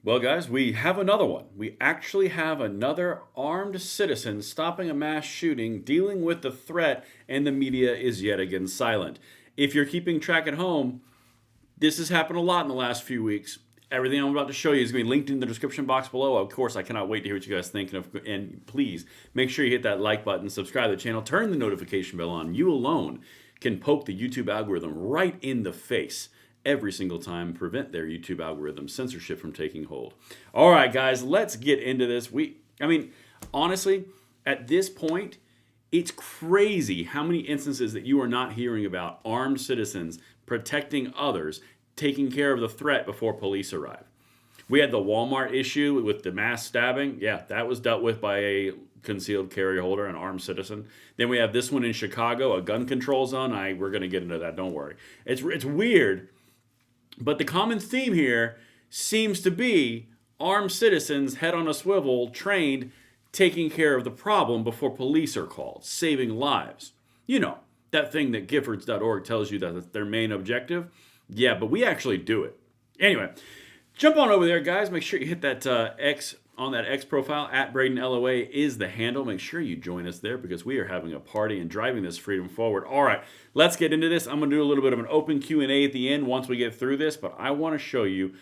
Well, guys, we have another one. We actually have another armed citizen stopping a mass shooting, dealing with the threat, and the media is yet again silent. If you're keeping track at home, this has happened a lot in the last few weeks. Everything I'm about to show you is going to be linked in the description box below. Of course, I cannot wait to hear what you guys think. And please make sure you hit that like button, subscribe to the channel, turn the notification bell on. You alone can poke the YouTube algorithm right in the face every single time, prevent their YouTube algorithm censorship from taking hold. All right, guys, let's get into this. Honestly, at this point, it's crazy how many instances that you are not hearing about armed citizens protecting others, taking care of the threat before police arrive. We had the Walmart issue with the mass stabbing. Yeah, that was dealt with by a concealed carry holder, an armed citizen. Then we have this one in Chicago, a gun control zone. We're going to get into that, don't worry. It's weird, but the common theme here seems to be armed citizens, head on a swivel, trained, taking care of the problem before police are called, saving lives. You know, that thing that Giffords.org tells you that that's their main objective. Yeah, but we actually do it. Anyway, jump on over there, guys. Make sure you hit that X on that X profile. At Braden LOA is the handle. Make sure you join us there because we are having a party and driving this freedom forward. All right, let's get into this. I'm going to do a little bit of an open Q&A at the end once we get through this, but I want to show you,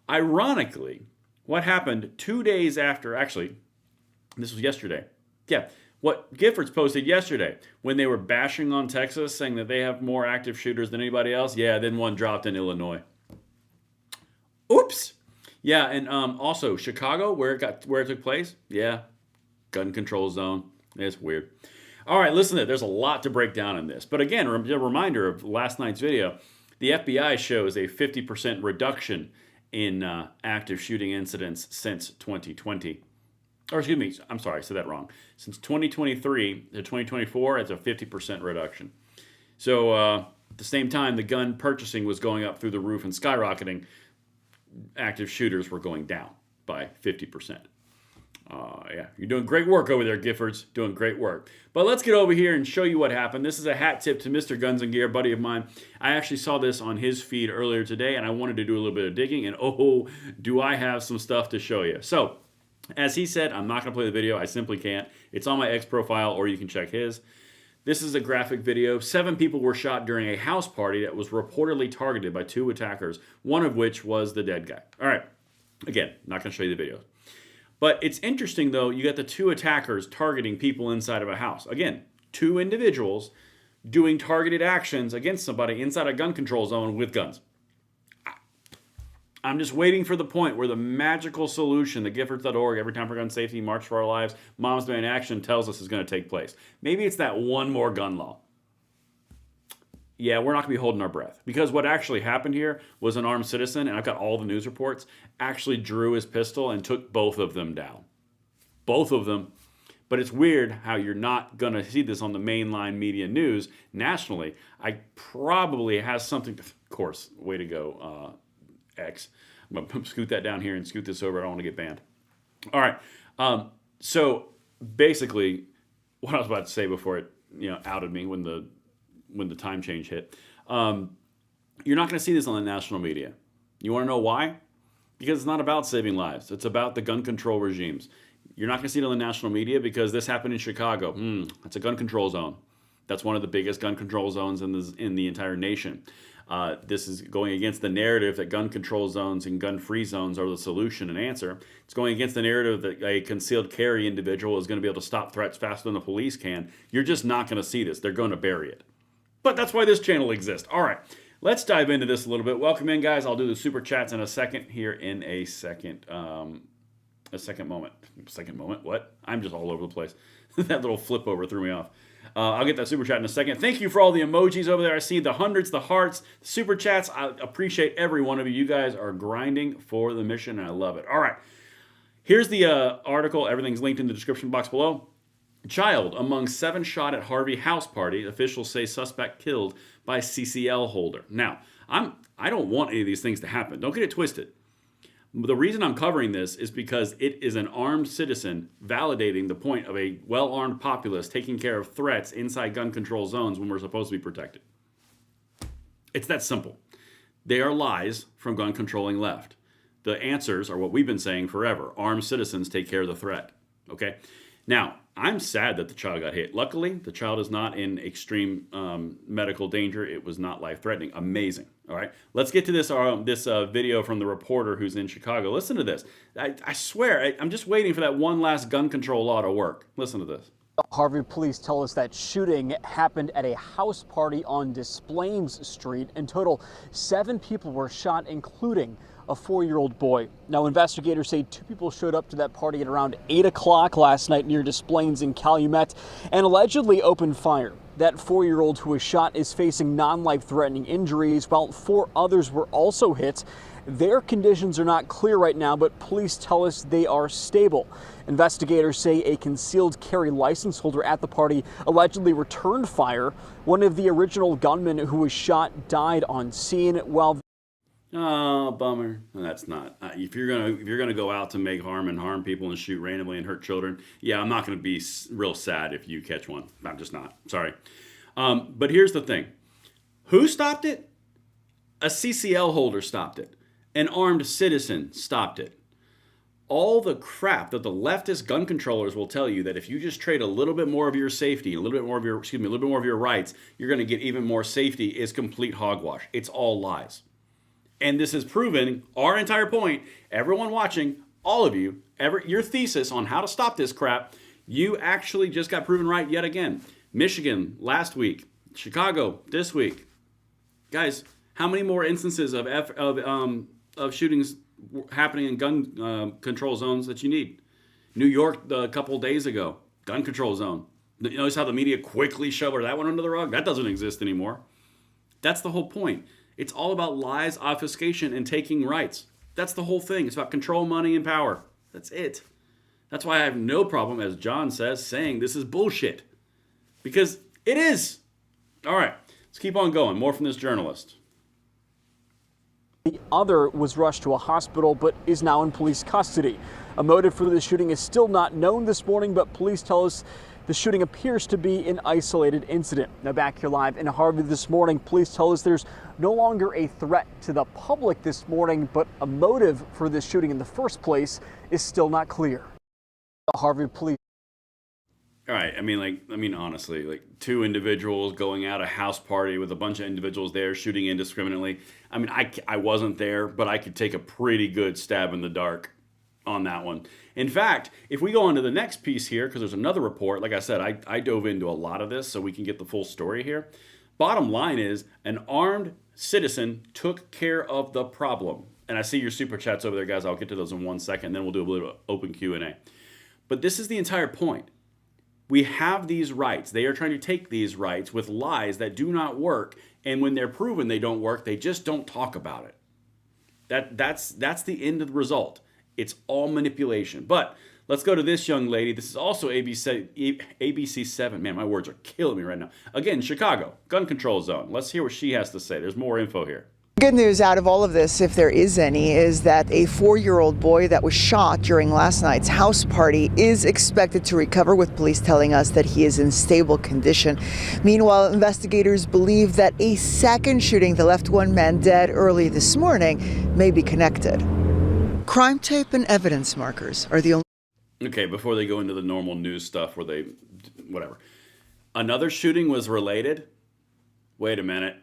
ironically, what happened 2 days after, actually, this was yesterday. Yeah, what Giffords posted yesterday when they were bashing on Texas, saying that they have more active shooters than anybody else. Yeah, then one dropped in Illinois. Oops. Yeah, and also Chicago, where it took place. Yeah, gun control zone. It's weird. All right, listen to it. There's a lot to break down in this. But again, a reminder of last night's video. The FBI shows a 50% reduction in active shooting incidents since 2020. Or excuse me, I'm sorry, I said that wrong. Since 2023 to 2024, it's a 50% reduction. So at the same time, the gun purchasing was going up through the roof and skyrocketing. Active shooters were going down by 50%. Yeah, you're doing great work over there, Giffords. Doing great work. But let's get over here and show you what happened. This is a hat tip to Mr. Guns and Gear, buddy of mine. I actually saw this on his feed earlier today, and I wanted to do a little bit of digging, and oh, do I have some stuff to show you. So, as he said, I'm not going to play the video. I simply can't. It's on my X profile, or you can check his. This is a graphic video. 7 people were shot during a house party that was reportedly targeted by 2 attackers, one of which was the dead guy. All right. Again, not going to show you the video. But it's interesting, though, you got the 2 attackers targeting people inside of a house. Again, 2 individuals doing targeted actions against somebody inside a gun control zone with guns. I'm just waiting for the point where the magical solution, the Giffords.org, every time for gun safety, March for Our Lives, Moms Demand Action tells us is going to take place. Maybe it's that one more gun law. Yeah, we're not going to be holding our breath. Because what actually happened here was an armed citizen, and I've got all the news reports, actually drew his pistol and took both of them down. Both of them. But it's weird how you're not going to see this on the mainline media news nationally. I probably has something to, of course, way to go, X. I'm going to scoot that down here and scoot this over. I don't want to get banned. All right. So basically, what I was about to say before it outed me when the time change hit, you're not going to see this on the national media. You want to know why? Because it's not about saving lives. It's about the gun control regimes. You're not going to see it on the national media because this happened in Chicago. That's a gun control zone. That's one of the biggest gun control zones in the entire nation. This is going against the narrative that gun control zones and gun-free zones are the solution and answer. It's going against the narrative that a concealed carry individual is going to be able to stop threats faster than the police can. You're just not going to see this. They're going to bury it. But that's why this channel exists. All right, let's dive into this a little bit. Welcome in, guys. I'll do the super chats in a second here in a second moment. Second moment? What? I'm just all over the place. That little flip over threw me off. I'll get that super chat in a second. Thank you for all the emojis over there. I see the hundreds, the hearts, the super chats. I appreciate every one of you. You guys are grinding for the mission, and I love it. All right. Here's the article. Everything's linked in the description box below. Child among 7 shot at Harvey house party. Officials say suspect killed by CCL holder. Now, I don't want any of these things to happen. Don't get it twisted. The reason I'm covering this is because it is an armed citizen validating the point of a well-armed populace taking care of threats inside gun control zones when we're supposed to be protected. It's that simple. They are lies from gun controlling left. The answers are what we've been saying forever. Armed citizens take care of the threat. Okay? Now, I'm sad that the child got hit. Luckily, the child is not in extreme medical danger. It was not life-threatening. Amazing. All right? Let's get to this video from the reporter who's in Chicago. Listen to this. I swear, I'm just waiting for that one last gun control law to work. Listen to this. Harvey police tell us that shooting happened at a house party on Des Plaines Street. In total, 7 people were shot, including a 4-year-old boy. Now, investigators say 2 people showed up to that party at around 8 o'clock last night near Des Plaines in Calumet and allegedly opened fire. That 4-year-old who was shot is facing non-life-threatening injuries, while 4 others were also hit. Their conditions are not clear right now, but police tell us they are stable. Investigators say a concealed carry license holder at the party allegedly returned fire. One of the original gunmen who was shot died on scene, while Oh, bummer. No, that's not. If you're gonna go out to make harm and harm people and shoot randomly and hurt children, yeah, I'm not gonna be real sad if you catch one. I'm just not. Sorry. But here's the thing: who stopped it? A CCL holder stopped it. An armed citizen stopped it. All the crap that the leftist gun controllers will tell you that if you just trade a little bit more of your safety, a little bit more of your rights, you're going to get even more safety is complete hogwash. It's all lies. And this is proven our entire point. Everyone watching, all of you, your thesis on how to stop this crap, you actually just got proven right yet again. Michigan last week, Chicago this week. Guys, how many more instances of shootings happening in gun control zones that you need? New York a couple days ago, gun control zone. You notice how the media quickly shoved that one under the rug? That doesn't exist anymore. That's the whole point. It's all about lies, obfuscation, and taking rights. That's the whole thing. It's about control, money, and power. That's it. That's why I have no problem, as John says, saying this is bullshit. Because it is. All right, let's keep on going. More from this journalist. The other was rushed to a hospital but is now in police custody. A motive for the shooting is still not known this morning, but police tell us the shooting appears to be an isolated incident. Now, back here live in Harvey this morning, police tell us there's no longer a threat to the public this morning, but a motive for this shooting in the first place is still not clear. The Harvey police. All right, honestly, 2 individuals going out a house party with a bunch of individuals there shooting indiscriminately. I wasn't there, but I could take a pretty good stab in the dark on that one. In fact, if we go on to the next piece here, because there's another report, like I said, I dove into a lot of this so we can get the full story here. Bottom line is, an armed citizen took care of the problem. And I see your super chats over there, guys. I'll get to those in 1 second, then we'll do a little open Q&A. But this is the entire point. We have these rights. They are trying to take these rights with lies that do not work. And when they're proven they don't work, they just don't talk about it. That's the end of the result. It's all manipulation. But let's go to this young lady. This is also ABC 7. Man, my words are killing me right now. Again, Chicago, gun control zone. Let's hear what she has to say. There's more info here. Good news out of all of this, if there is any, is that a 4-year-old boy that was shot during last night's house party is expected to recover, with police telling us that he is in stable condition. Meanwhile, investigators believe that a second shooting that left 1 man dead early this morning may be connected. Crime tape and evidence markers are the only... Okay, before they go into the normal news stuff where they... whatever. Another shooting was related? Wait a minute.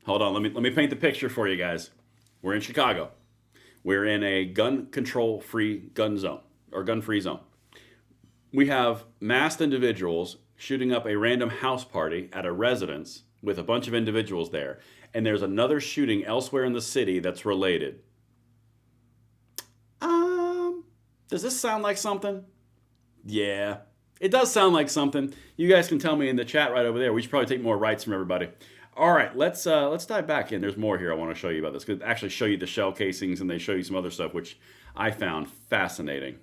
Hold on, let me paint the picture for you guys. We're in Chicago. We're in a gun control-free gun zone, or gun-free zone. We have masked individuals shooting up a random house party at a residence with a bunch of individuals there, and there's another shooting elsewhere in the city that's related. Does this sound like something? Yeah, it does sound like something. You guys can tell me in the chat right over there. We should probably take more rights from everybody. All right, let's dive back in. There's more here I want to show you about this. Could actually show you the shell casings, and they show you some other stuff, which I found fascinating.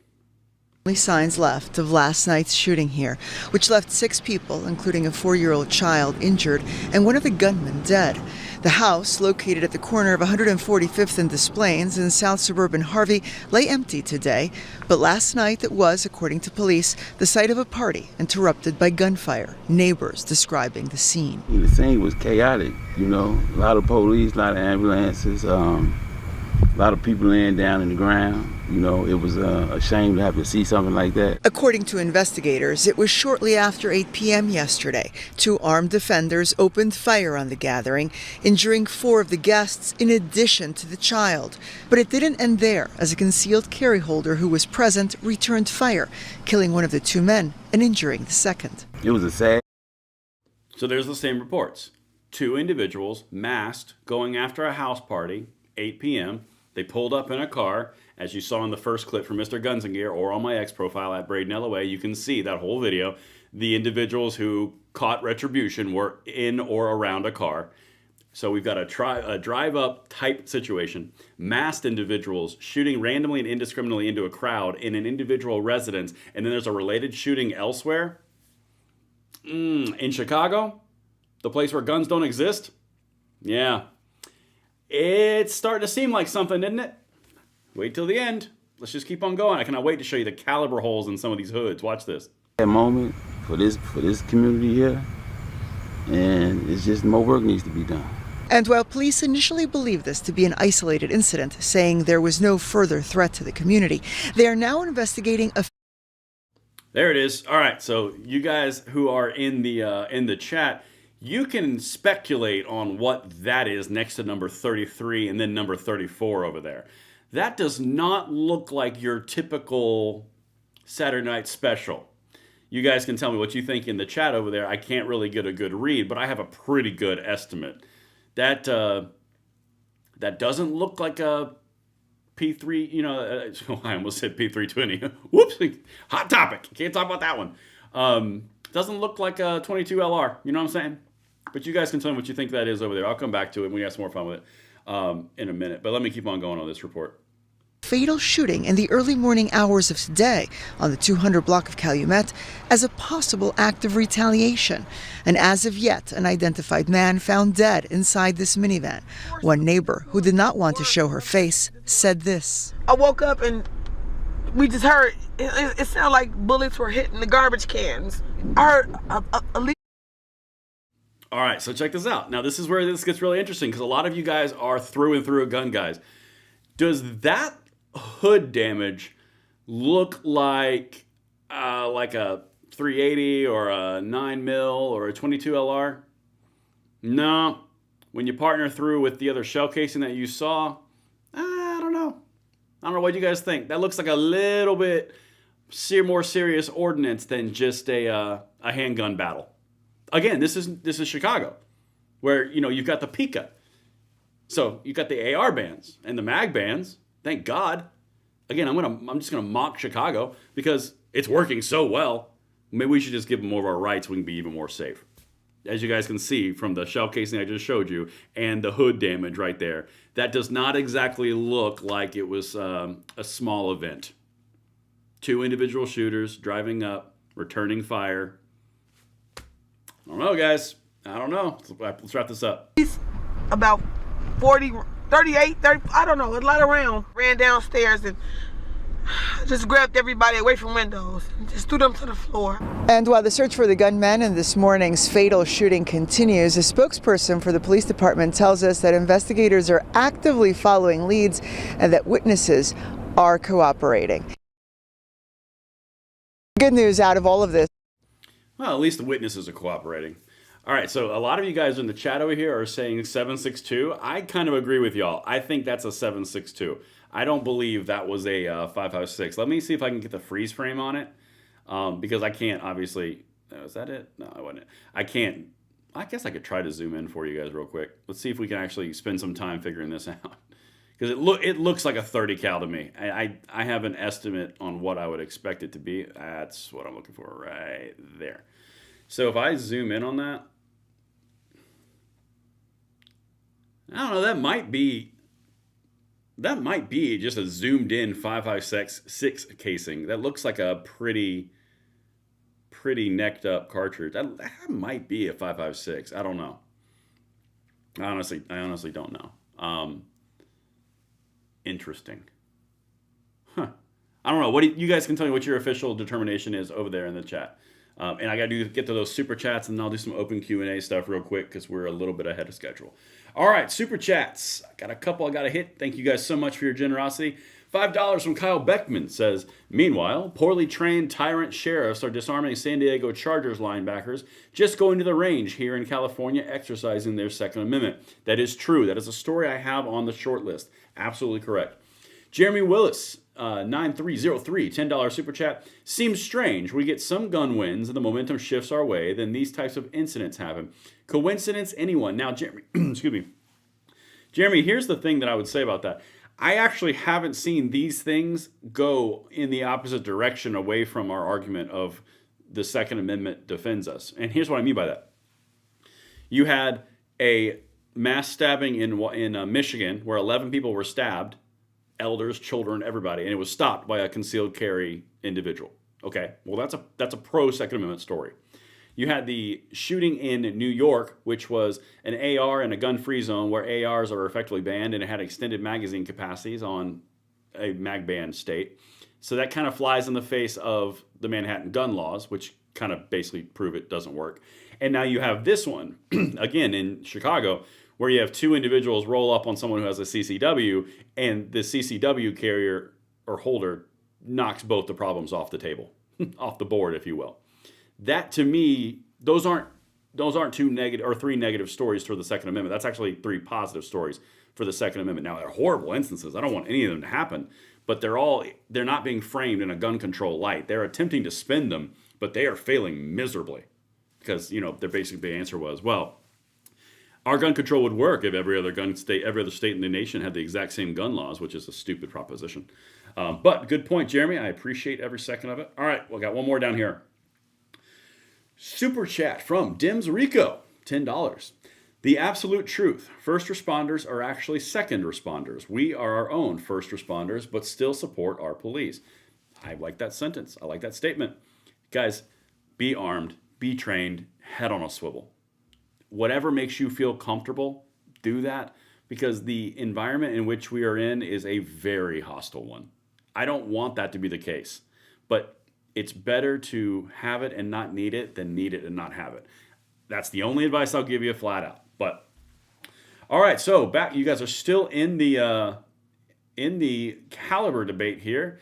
Only signs left of last night's shooting here, which left 6 people, including a 4-year-old child, injured and one of the gunmen dead. The house, located at the corner of 145th and Des Plaines in south suburban Harvey, lay empty today. But last night it was, according to police, the site of a party interrupted by gunfire. Neighbors describing the scene. The scene was chaotic, a lot of police, a lot of ambulances. A lot of people laying down in the ground. You know, it was a shame to have to see something like that. According to investigators, it was shortly after 8 p.m. yesterday. 2 armed defenders opened fire on the gathering, injuring 4 of the guests in addition to the child. But it didn't end there, as a concealed carry holder who was present returned fire, killing one of the 2 men and injuring the second. It was a sad. So there's the same reports. 2 individuals masked going after a house party, 8 p.m. They pulled up in a car, as you saw in the first clip from Mr. Guns and Gear or on my X profile at Braden LOA. You can see that whole video. The individuals who caught retribution were in or around a car. So we've got a drive-up type situation. Masked individuals shooting randomly and indiscriminately into a crowd in an individual residence. And then there's a related shooting elsewhere. In Chicago, the place where guns don't exist. Yeah. It's starting to seem like something, isn't it? Wait till the end. Let's just keep on going. I cannot wait to show you the caliber holes in some of these hoods. Watch this. That moment for this community here, and it's just more work needs to be done. And while police initially believed this to be an isolated incident, saying there was no further threat to the community, they are now investigating a... There it is. All right, so you guys who are in the chat, you can speculate on what that is next to number 33 and then number 34 over there. That does not look like your typical Saturday night special. You guys can tell me what you think in the chat over there. I can't really get a good read, but I have a pretty good estimate. That doesn't look like a P3, you know, I almost said P320. Whoops, hot topic. Can't talk about that one. Doesn't look like a 22 LR, you know what I'm saying? But you guys can tell me what you think that is over there. I'll come back to it when we have some more fun with it in a minute. But let me keep on going on this report. Fatal shooting in the early morning hours of today on the 200 block of Calumet as a possible act of retaliation. And as of yet, an unidentified man found dead inside this minivan. One neighbor, who did not want to show her face, said this. I woke up and we just heard, it sounded like bullets were hitting the garbage cans. I heard a leak. All right, so check this out. Now, this is where this gets really interesting because a lot of you guys are through and through gun guys. Does that hood damage look like a 380 or a 9mm or a 22 LR? No. When you partner through with the other shell casing that you saw, I don't know. I don't know what you guys think. That looks like a little bit more serious ordnance than just a handgun battle. Again, this is Chicago, where you've got the Pika. So you've got the AR bands and the mag bands. Thank God. Again, I'm just gonna mock Chicago because it's working so well. Maybe we should just give them more of our rights. We can be even more safe. As you guys can see from the shell casing I just showed you and the hood damage right there, that does not exactly look like it was a small event. 2 individual shooters driving up, returning fire. I don't know, guys. I don't know. Let's wrap this up. About 40, 38, 30, I don't know, a lot around. Ran downstairs and just grabbed everybody away from windows and just threw them to the floor. And while the search for the gunman in this morning's fatal shooting continues, a spokesperson for the police department tells us that investigators are actively following leads and that witnesses are cooperating. Good news out of all of this. Well, at least the witnesses are cooperating. All right, so a lot of you guys in the chat over here are saying 7.62. I kind of agree with y'all. I think that's a 7.62. I don't believe that was a 5.56. Let me see if I can get the freeze frame on it, because I can't, obviously. Is that it? No, I wasn't. I can't. I guess I could try to zoom in for you guys real quick. Let's see if we can actually spend some time figuring this out. Because it looks like a 30 cal to me. I have an estimate on what I would expect it to be. That's what I'm looking for right there. So if I zoom in on that, I don't know, that might be just a zoomed in 5.56 casing. That looks like a pretty necked up cartridge. That might be a 5.56. I don't know. I honestly don't know. Interesting. Huh. I don't know. You guys can tell me what your official determination is over there in the chat. And I got to get to those super chats, and then I'll do some open Q&A stuff real quick because we're a little bit ahead of schedule. All right, super chats. I got a couple I got to hit. Thank you guys so much for your generosity. $5 from Kyle Beckman says, meanwhile, poorly trained tyrant sheriffs are disarming San Diego Chargers linebackers just going to the range here in California exercising their Second Amendment. That is true. That is a story I have on the short list. Absolutely correct. Jeremy Willis, 9303, $10 super chat. Seems strange. We get some gun wins and the momentum shifts our way. Then these types of incidents happen. Coincidence? Anyone? Now, Jeremy, excuse me. Jeremy, here's the thing that I would say about that. I actually haven't seen these things go in the opposite direction away from our argument of the Second Amendment defends us. And here's what I mean by that. You had a mass stabbing in Michigan where 11 people were stabbed, elders, children, everybody, and it was stopped by a concealed carry individual. Okay, well, that's a pro-Second Amendment story. You had the shooting in New York, which was an AR in a gun-free zone where ARs are effectively banned, and it had extended magazine capacities on a mag ban state. So that kind of flies in the face of the Manhattan gun laws, which kind of basically prove it doesn't work. And now you have this one, again, in Chicago, where you have two individuals roll up on someone who has a CCW, and the CCW carrier or holder knocks both the problems off the table, off the board, if you will. That, to me, those aren't two negative or three negative stories for the Second Amendment. That's actually three positive stories for the Second Amendment. Now, they're horrible instances. I don't want any of them to happen, but they're not being framed in a gun control light. They're attempting to spin them, but they are failing miserably because, their basic answer was, well, our gun control would work if every other state in the nation had the exact same gun laws, which is a stupid proposition. But good point, Jeremy. I appreciate every second of it. All right, we got one more down here. Super chat from Dims Rico, $10. The absolute truth. First responders are actually second responders. We are our own first responders, but still support our police. I like that sentence. I like that statement. Guys, be armed, be trained, head on a swivel. Whatever makes you feel comfortable, do that, because the environment in which we are in is a very hostile one. I don't want that to be the case, but it's better to have it and not need it than need it and not have it. That's the only advice I'll give you flat out. But all right, so back. You guys are still in the caliber debate here.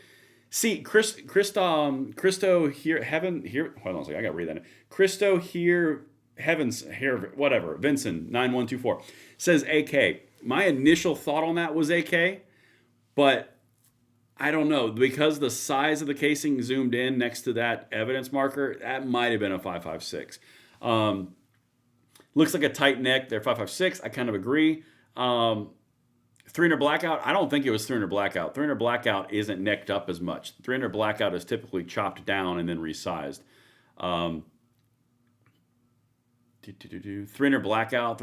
See, Christo here, heaven here. Hold on a second, I gotta read that. Christo here, heavens here, whatever. Vincent 9124 says AK. My initial thought on that was AK, but I don't know, because the size of the casing zoomed in next to that evidence marker, that might have been a 5.56. Looks like a tight neck. They're 5.56. I kind of agree. 300 blackout. I don't think it was 300 blackout. 300 blackout isn't necked up as much. 300 blackout is typically chopped down and then resized. 300 blackout.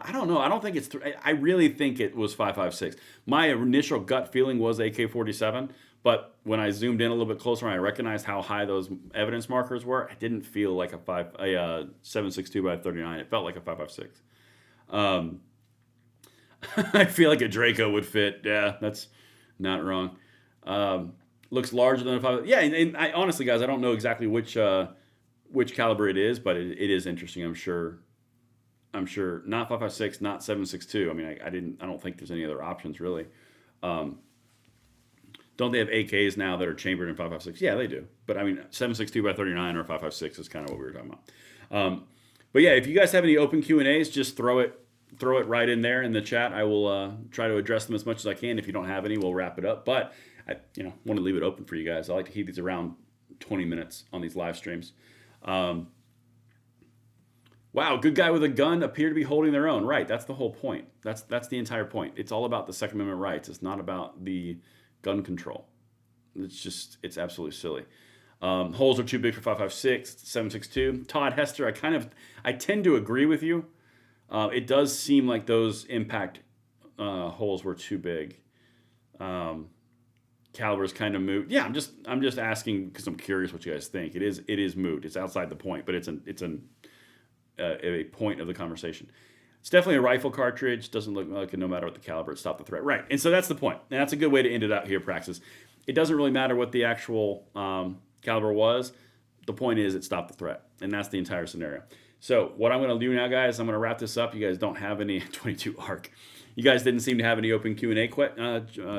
I don't know. I don't think it's. I really think it was 5.56. My initial gut feeling was AK-47, but when I zoomed in a little bit closer and I recognized how high those evidence markers were, it didn't feel like a 7.62 by 39. It felt like a 5.56. I feel like a Draco would fit. Yeah, that's not wrong. Looks larger than a 5. Yeah, and I honestly, guys, I don't know exactly which caliber it is, but it is interesting. I'm sure not 5.56, not 7.62. I mean, I don't think there's any other options really. Don't they have AKs now that are chambered in 5.56? Yeah, they do. But I mean, 7.62 by 39 or 5.56 is kind of what we were talking about. But yeah, if you guys have any open Q&As, just throw it right in there in the chat. I will try to address them as much as I can. If you don't have any, we'll wrap it up. But I want to leave it open for you guys. I like to keep these around 20 minutes on these live streams. Wow, good guy with a gun appear to be holding their own. Right, that's the whole point. That's the entire point. It's all about the Second Amendment rights. It's not about the gun control. It's absolutely silly. Holes are too big for 5.56, 7.62. Todd Hester, I tend to agree with you. It does seem like those impact holes were too big. Caliber's kind of moot. Yeah, I'm just asking because I'm curious what you guys think. It is moot. It's outside the point, but it's a point of the conversation. It's definitely a rifle cartridge. Doesn't look like no matter what the caliber, it stopped the threat. Right, and so that's the point. And that's a good way to end it out here, Praxis. It doesn't really matter what the actual caliber was. The point is, it stopped the threat, and that's the entire scenario. So what I'm going to do now, guys, I'm going to wrap this up. You guys don't have any 22 ARC. You guys didn't seem to have any open Q&A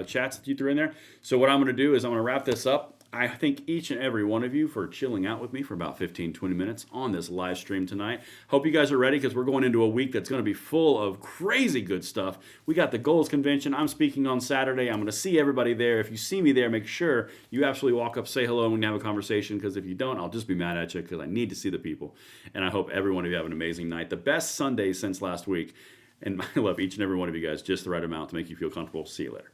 chats that you threw in there. So what I'm going to do is I'm going to wrap this up. I thank each and every one of you for chilling out with me for about 15, 20 minutes on this live stream tonight. Hope you guys are ready because we're going into a week that's going to be full of crazy good stuff. We got the Goals Convention. I'm speaking on Saturday. I'm going to see everybody there. If you see me there, make sure you absolutely walk up, say hello, and we can have a conversation, because if you don't, I'll just be mad at you because I need to see the people. And I hope every one of you have an amazing night. The best Sunday since last week. And I love each and every one of you guys just the right amount to make you feel comfortable. See you later.